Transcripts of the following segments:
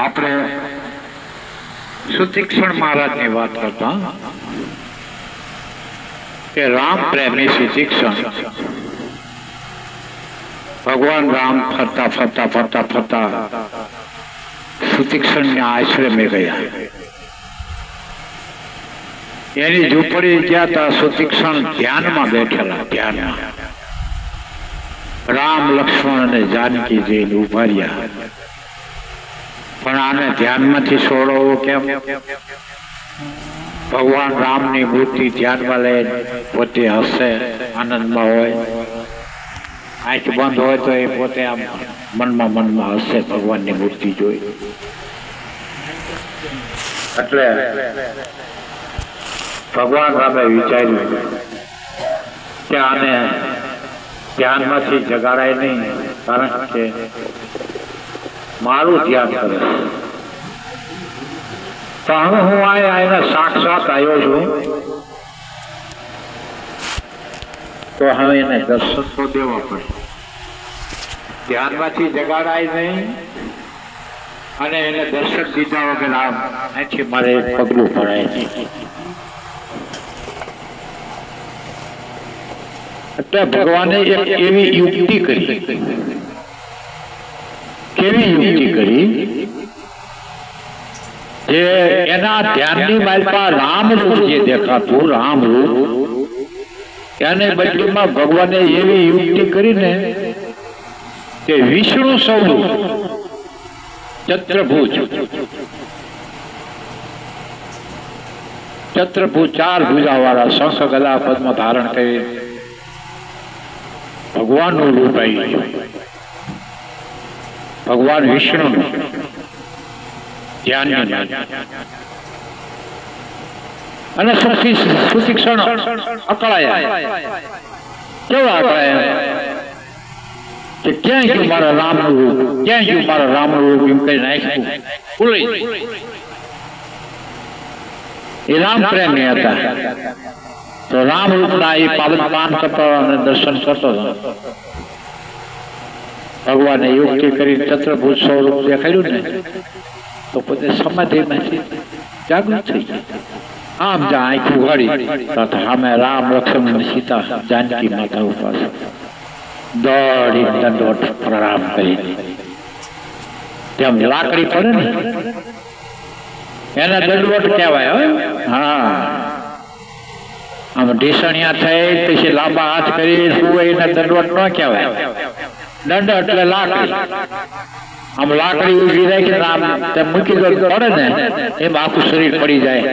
આપણે સુતીક્ષણ મહારાજની વાત કરતા કે રામ પ્રેમી સુતીક્ષણ ભગવાન રામ ફરતા ફરતા ફરતા ફરતા સુતીક્ષણના આશ્રમે ગયા. એની ઝૂંપડી ગયા હતા. સુતીક્ષણ ધ્યાનમાં બેઠેલા. ધ્યાનમાં રામ લક્ષ્મણ અને જાનકી જઈને ઉભા રહ્યા. પણ આને ધ્યાનમાંથી છોડવો કેમ? ભગવાન રામની મૂર્તિ ધ્યાનમાં લઈને પોતે હસે, આનંદમાં હોય. આંખ બંધ હોય તો એ પોતે આમ મનમાં હસે ભગવાનની મૂર્તિ જોઈ. એટલે ભગવાન રામે વિચાર્યું કે આને ધ્યાનમાંથી જગાડાય નહીં, કારણ કે મારું ધ્યાન કરે. તો હવે હું એને સાક્ષાત આવ્યો છું, તો હવે એને દર્શન તો દેવા પડે. ધ્યાનમાંથી જગાડાય નહીં અને એને દર્શન દીધા વગર આમ અહીંથી મારે પગલું પડાય નહીં. એટલે ભગવાને એક એવી યુક્તિ કરી. કેવી યુક્તિ કરી? જે એના ધ્યાનની માલપા રામ રૂપ જે દેખાતું, રામ રૂપ, એને બદલીમાં ભગવાને એવી યુક્તિ કરીને કે વિષ્ણુ સ્વરૂપ ચતુર્ભુજ, ચાર ભુજા વાળા શંખ ગદા પદ્મ ધારણ કરી ભગવાનનું રૂપ આવી ગયું. ભગવાન વિષ્ણુનું ધ્યાન અને સુતીક્ષણ અકળાયા. કેવા અકળાયા કે ક્યાં ગયું મારા રામનું રૂપ, ક્યાં ગયું મારા રામનું રૂપ, એમ કઈ નાખ્યું. ભૂલી એ રામ પ્રેમી હતા. તો રામ રૂપના એ પાલન પાન કરતો અને દર્શન કરતો હતો. ભગવાને યુક્તિ કરી ચતુર્ભુજ સ્વરૂપ દેખાડ્યું ને, તો પોતે સમાધિમાંથી જાગૃત થઈ ગયું. આમ જ્યાં આંખ ઉઘાડી તો સામે રામ લક્ષ્મણ અને સીતા જાનકી માતા ઉપાસ દોડી દંડવત પ્રણામ કરી. તેમ લાકડી પડે ને એને દંડવત કહેવાય. હા, આમ ઢીસણિયા થઈ પછી લાંબા હાથ કરી એને દંડવત ન કહેવાય. દંડ એટલે લાકડી. આમ લાકડી ઉભી રાખી મૂકી દો પડે ને એમ આખું શરીર પડી જાય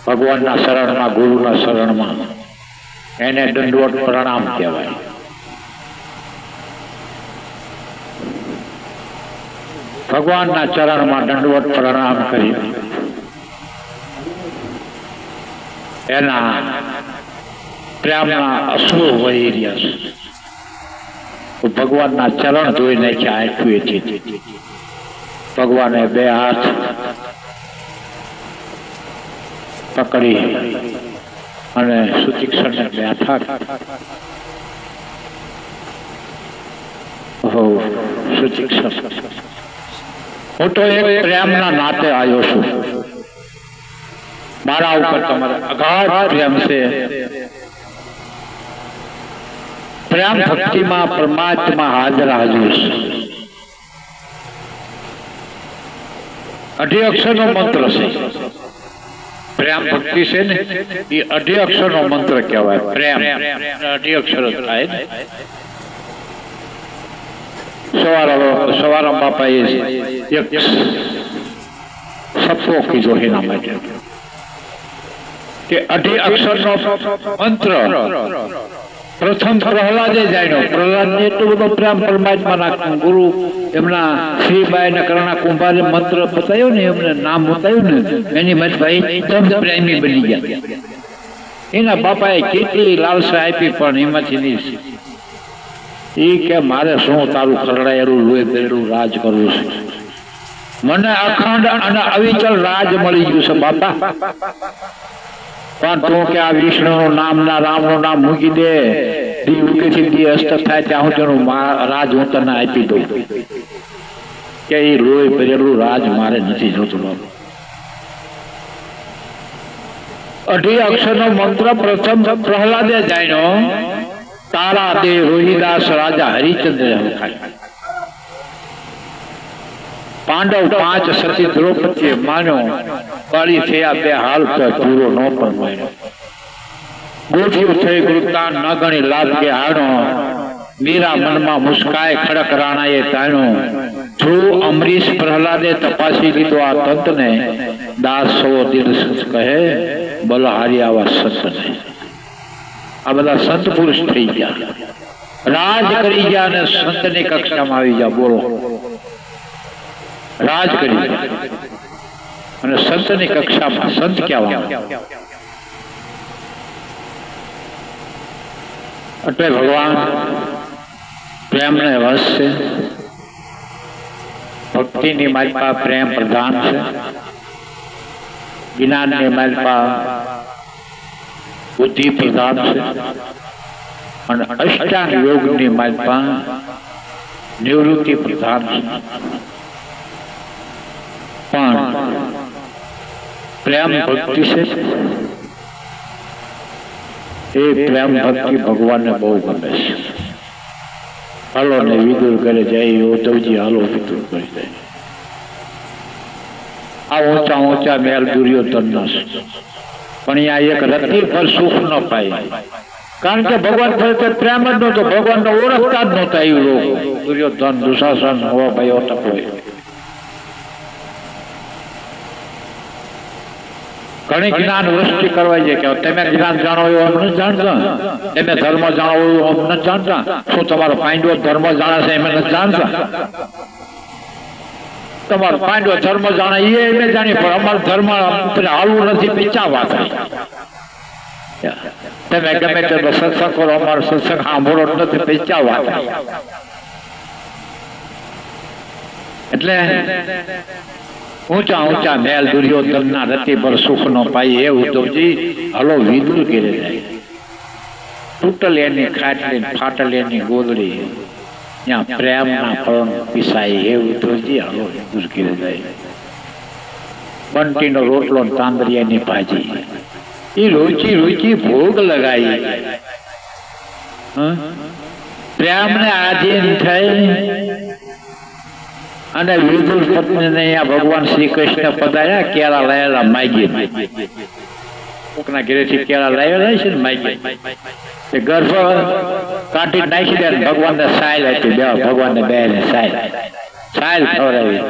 ભગવાનના શરણમાં, ગુરુના શરણમાં. એને દંડવત પ્રણામ કહેવાય. ભગવાનના ચરણમાં દંડવત પ્રણામ કરી એના પ્રેમના અશ્રુ વહી રહ્યા છે. ભગવાનના ચરણ ધોઈ નાખ્યા આંખુએથી. ભગવાને બે હાથ પકડી અને સુતીક્ષણને બેઠા. સુતીક્ષણ, હું તો એક પ્રેમના નાતે આવ્યો છું. મારા ઉપર તમારે અગાધ પ્રેમ છે. પ્રેમ ભક્તિમાં પરમાત્મા હાજર હાજર છે. 8 અક્ષરનો મંત્ર છે. પ્રેમ ભક્તિ છે ને એ 8 અક્ષરનો મંત્ર કહેવાય. પ્રેમ 8 અક્ષર થાય ને. સવારા બાપાએ એક સપો કીધો એના માટે કે 8 અક્ષરનો મંત્ર. પ્રથમ પ્રહલાદે જાણ્યો. પ્રહલાદ ને એટલો બધો પ્રેમ પરમાત્મા નાખ્યો. ગુરુ એમના શ્રીબાઈ ને કરણા કુંભારે મંત્ર બતાવ્યો ને, એમને નામ બતાવ્યું ને, એની ભાઈ એકદમ પ્રેમી બની ગયા. એના બાપાએ કેટલી લાલસા આપી પણ એમાંથી નહીં. એ કે મારે શું તારું ખરડાયેલું લોહી ભરેલું રાજ કરવું છે. મને અખંડ અને અવિચલ રાજ મળી ગયું છે બાપા. પણ તું કે આ વિષ્ણુનું નામ ના રામનું નામ મૂકી દે, દી ઉગે થી દી અસ્ત થાય ત્યાં હું રાજ હું તને આપી દઉં કે એ લોહી ભરેલું રાજ મારે નથી જોતું. અઢી અક્ષરનો મંત્ર પ્રથમ પ્રહલાદે જાણ્યો. તારા દે રોહિદાસ રાજા હરિચંદ્ર લખાય. પાંડવ 5 સતી દ્રૌપદીએ માન્યો. કાળી થયા 2 હાલ તો પૂરો ન પણ માન્યો. ગોઠિયું થઈ ગુરુતાન ન ગણી લાભ કે હાણો. મીરા મનમાં મુસ્કાય ખડક રાણાએ તાણ્યો. જો અમરીશ પ્રહલાદે તપાસી લીધો આ તંતને. દાસ સો દિલ કહે બલહારી આવા સંત નહીં. આ બધા સંત પુરુષ થઈ ગયા, રાજ કરી ગયા અને સંતની કક્ષામાં આવી ગયા. બોલો, રાજ કરી અને સંતની કક્ષામાં સંત કહેવાય. એટલે ભગવાન પ્રેમને વશ છે. ભક્તિની માલિકા પ્રેમ પ્રધાન છે. જ્ઞાનની માલિકા બુદ્ધિ પ્રધાન છે. અને અષ્ટાંગ યોગની માલિકા નિવૃત્તિ પ્રધાન છે. પણ પ્રેમ ભક્તિ છે. એ પ્રેમ ભક્તિ ભગવાનને બહુ ગમે છે. હાલો ને વિદુર કરે જાય ઉદ્ધવજી, હાલો વિદુર કરી જાય. આ ઊંચા ઊંચા મેલ દુર્યોધનના છે. પણ અહીંયા એક રતિ પર સુખ ન પાય, કારણ કે ભગવાન પ્રત્યે પ્રેમ જ નહોતો. ભગવાનને ઓળખતા જ નહોતા એ લોકો. દુર્યોધન, દુશાસન, હોવા ભાઈ ઓટક હોય. ઘણી જ્ઞાન વૃષ્ટિ કરવા છે કે તમે જ્ઞાન જાણો એવું અમને જાણતા, તમે ધર્મ જાણો એવું અમને જાણતા. શું તમારો પાંડવો ધર્મ જાણે છે એમ નથી જાણતા? તમારો પાંડવો ધર્મ જાણે એ એમ જાણીએ, પણ અમારો ધર્મ હાલવું નથી. પીચાવા થાય. તમે ગમે તે સત્સંગ કરો, અમારો સત્સંગ સાંભળો નથી. પીચાવા થાય. એટલે ઊંચા ઊંચા મેલ દુર્યોધનના રતિ પર સુખ નો પાય. એ ઉદ્ધવજી હલો વિદુર ઘેરે જાય. તૂટલ એની ખાટલી, ફાટલ એની ગોદડી, ત્યાં પ્રેમના ફળ પીસાય. એ ઉદ્ધવજી હલો વિદુર ઘેરે જાય. બંટીનો રોટલો, તાંદરિયાની ભાજી, એ રૂચી રૂચી ભોગ લગાઈ. પ્રેમને આધીન થઈ અને વિદુર પત્નીને અહીંયા ભગવાન શ્રી કૃષ્ણ પધાર્યા. કેળા લાયેલા માગી, કોકના ઘરેથી કેળા લાવેલા છે ને માગી, એ ગર્ભ કાઢી નાખી દે. ભગવાનને સાયલ હતી, ભગવાનને બે ને સાયલ ખવડાવી.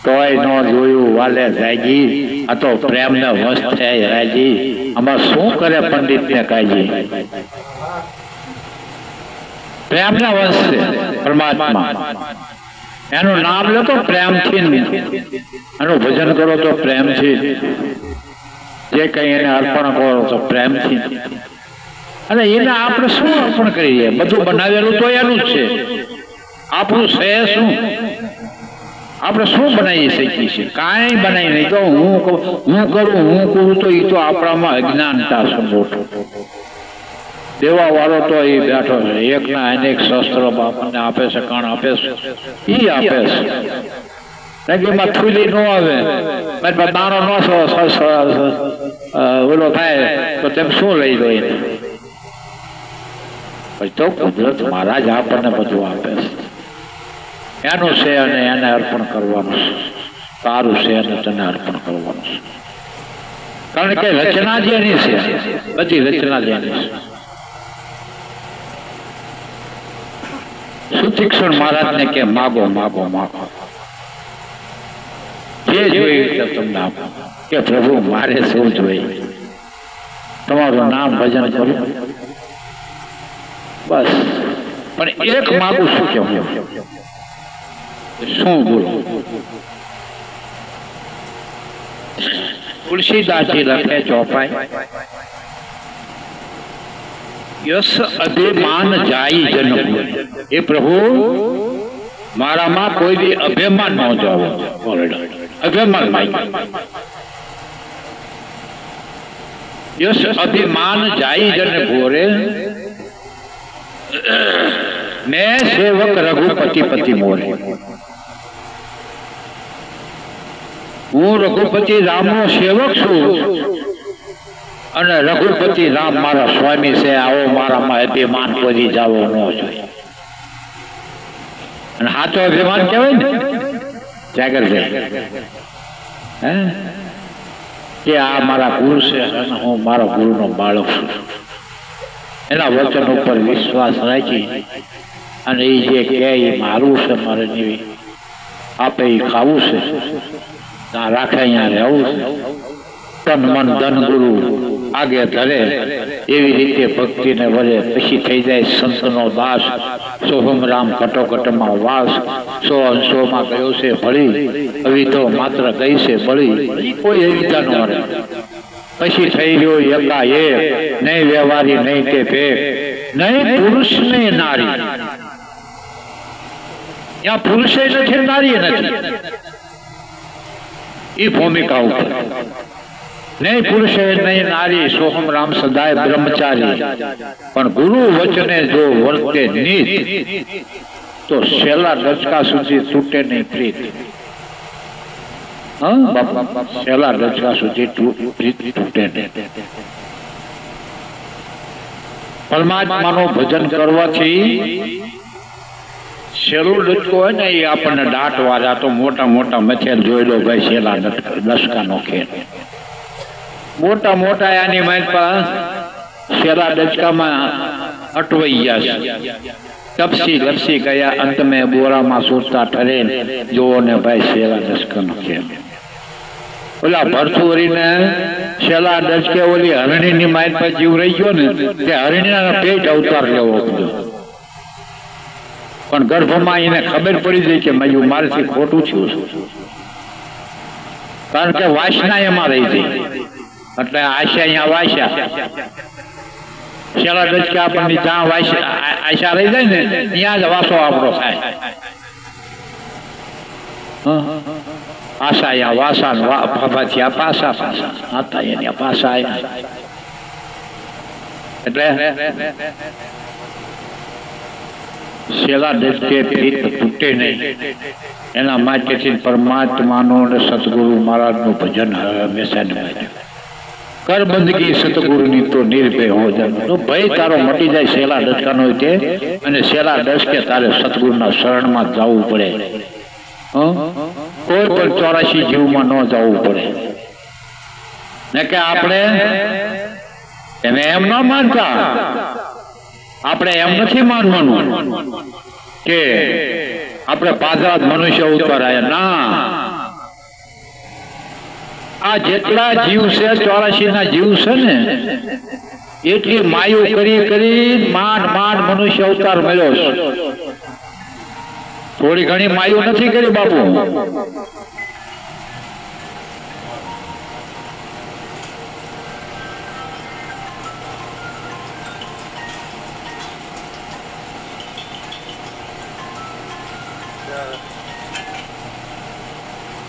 તોય ન જોયું વાલે રાજી. આ તો પ્રેમને વશ થાય રાજી. આમાં શું કરે પંડિત ને કાજી? પ્રેમના વશ છે પરમાત્મા. એનું નામ લો તો પ્રેમથી, એનું ભજન કરો તો પ્રેમથી, જે કઈ એને અર્પણ કરો તો પ્રેમથી. અને એને આપણે શું અર્પણ કરીએ? બધું બનાવેલું તો એનું જ છે. આપણું છે શું? આપણે શું બનાવી શકીએ છીએ? કાંઈ બનાવી નહીં. તો હું કરું તો એ તો આપણામાં અજ્ઞાનતા સંભોટો. દેવા વાળો તો એ બેઠો છે. એકના અનેક શસ્ત્રો બાપને આપે છે, કણ આપે છે, એ આપે છે. એમાં થૂલી ન આવે, દાણો ન ઓલો થાય તો તેમ શું લઈ લો એને? તો કુદરત મહારાજ આપણને બધું આપે છે. એનું છે અને એને અર્પણ કરવાનું છે. તારું છે અને તને અર્પણ કરવાનું છે. કારણ કે રચના જેની છે, બધી રચના જેની છે. સુતીક્ષણ મહારાજને કે માગો માગો માગો, જે જોયું તમને આપો. કે પ્રભુ મારે શું જોઈએ? તમારું નામ ભજન કરું બસ. પણ એક માગું છું કે શું બોલો? તુલસીદાસજી લખે ચોપાઈ, યસ અભિમાન જાય જન. એ પ્રભુ મારામાં કોઈ બી અભિમાન ન જાવ. અભિમાન યસ અભિમાન જાય જન ભોરે. मैं सेवक रघुपति पति मोरे हूँ रघुपति राम नो सेवक छू अने रघुपति राम मारा स्वामी से आओ मारा में अभिमान कोई जावो न जोईए अने हाचो अभिमान कहेवाय ने जागर से कि आ मारा गुरु से हूँ मारा गुरु नो बाळक छू एना वचन पर विश्वास राखी अने ई जे कहे ई मारू छे मारे नेवी आपे ई खावू छे ना राखे अहींया रहेवुं छे तन मन धन गुरु आगे धरे एवी रीते भक्ति ने वरे पछी थई जाय संतनो दास सोहम राम कटोकट में वास सो अंशो में गयो से भળી अभी तो मात्र गई से बળી कोई एविता न रहे पछी थई गयो एकाएक नहीं व्यवहारी नहीं ते भेक नहीं पुरुष नहीं नारी या पुरुष नहीं नारी नहीं ई भूमिका ऊपर नहीं पुरुष नहीं नारी सोहम राम सदाय ब्रह्मचारी पण गुरु वचने जो वर्ते नीत तो सेला डचका सुधी तूटे नहीं प्रीत हाँ बापा सेला डचका सुधी प्रीत तूटे नहीं परमात्मा नो भजन करवाथी सेलू डचको है ने ये आपने डाट वाला तो मोटा मोटा मथेर जोई लो भाई सेला डचका नो खेल मोटा मोटा यानी मारी पास सेला डचका में अटवाई गया तपसी लपसी गया अंत में बोरा में सोचता ठरे जो ने भाई सेला डचका नो खेल ओला भरथुरी ने सेला डचके ओली हरणी नी मारी पर जीव रही गयो ने ते हरणी ना पेट अवतार लेवो पड्यो पण गर्भ में इने खबर पड़ी गई कि मैं मारथी खोटू छुं कारण के वासना एमां रही गई એટલે આશા અહીંયા વાસ્યા સેલા ડચકા આપણને જ્યાં આશા રહી જાય ને ત્યાં જ વાસો આપણો થાય આશા અહીંયા વાસા ફાફાથી પાસા પાસા હતા એની પાસા એટલે સેલા ડચકે પ્રીત તૂટે નહીં એના માટેથી પરમાત્માનું અને સદગુરુ મહારાજનું ભજન હંમેશા નિભાવ્યું कर बंदगी सतगुरु नी तो निर्भय हो जाए तो भय तारो मटी जाए सेला डचका नो ते अने सेला डचके तारे सतगुरु ना शरण में जावू पड़े कोई पण 84 जीव में न जावू पड़े ने के आपणे एने एम न मानता आपणे एम नथी मानवानुं के आपणे पादराज मनुष्य उतराया ना आ जेटला जीव से 84 ना जीव से ने एटली मायू करी करी मान मान मनुष्य अवतार मळ्यो थोड़ी घणी मायू नथी करी बापू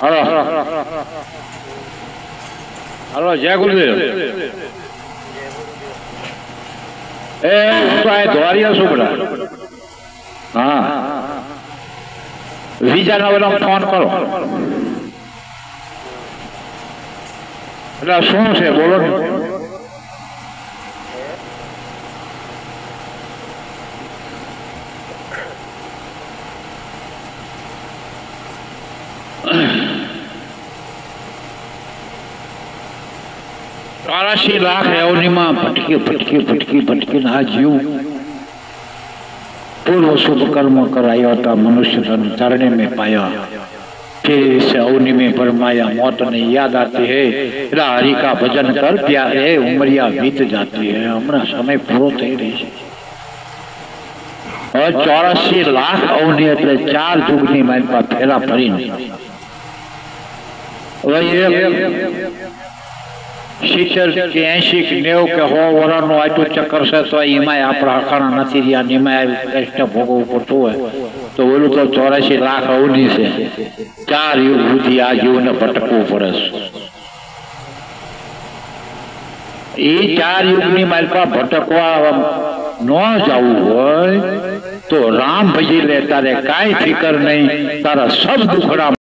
हेलो हेलो जय गुरुदेव ए द्वारिया सुबड़ा हाँ वीजा ना वाला फोन करो એટલે શું છે બોલો ₹84 लाख अवनिमा भटकी भटकी भटकी भटकी ना जीव पूर्व शुभ कर्म कराया था मनुष्य धन धरने में पाया फिर इस अवनि में फरमाया मौत नहीं याद आती है हरि का भजन कर प्यारे उमरिया बीत जाती है हमारा समय पूरो थई रही है और 84 लाख अवनि એટલે 4 जुगनी मारी पर फेरा फरीने शीतर के 80 के 90 के 100 वर्षનું આટલું ચક્કર છે તો એમાં આપણા હકાણા નથી રહ્યા એમાં કષ્ટ ભોગવવું પડતું હોય તો ઓલું તો 84 લાખ અવનિ છે 4 યુગ સુધી આ જીવને ભટકવું પડે એ 4 યુગની માલપા ભટકવા ન જવું હોય તો રામ ભજી લે, તારે કાંઈ ફિકર નહીં, તારા સબ દુખડા